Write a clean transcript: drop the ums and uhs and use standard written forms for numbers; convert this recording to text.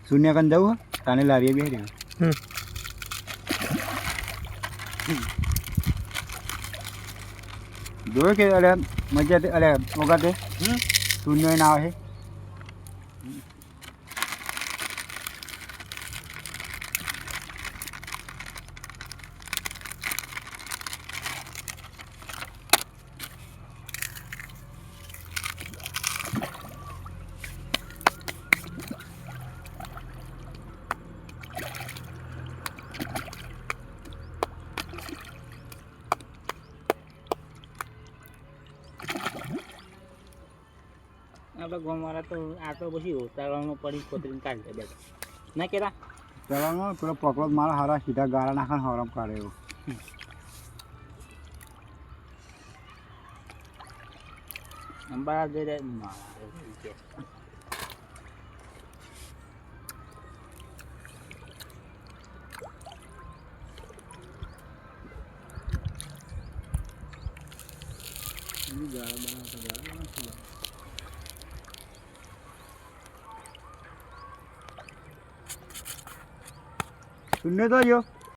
શૂન્ય કન જવું તાને લારીએ બેહી રહ્યો જોયું કે અરે મજા અરે વગાતે શૂન્ય ના આવે આપણે ગામવાળા તો આ તો પછી ઉતારવામાં પડી કોતરીને કાઢી દે બેઠા ના કેતા ચલાવવાનો પેલો પકડો મારા હારા સીધા ગાળા નાખા હરામ કાઢે એવો અંબાલા જઈ રહે ગાળા બનાવતા શૂન્ય તો જો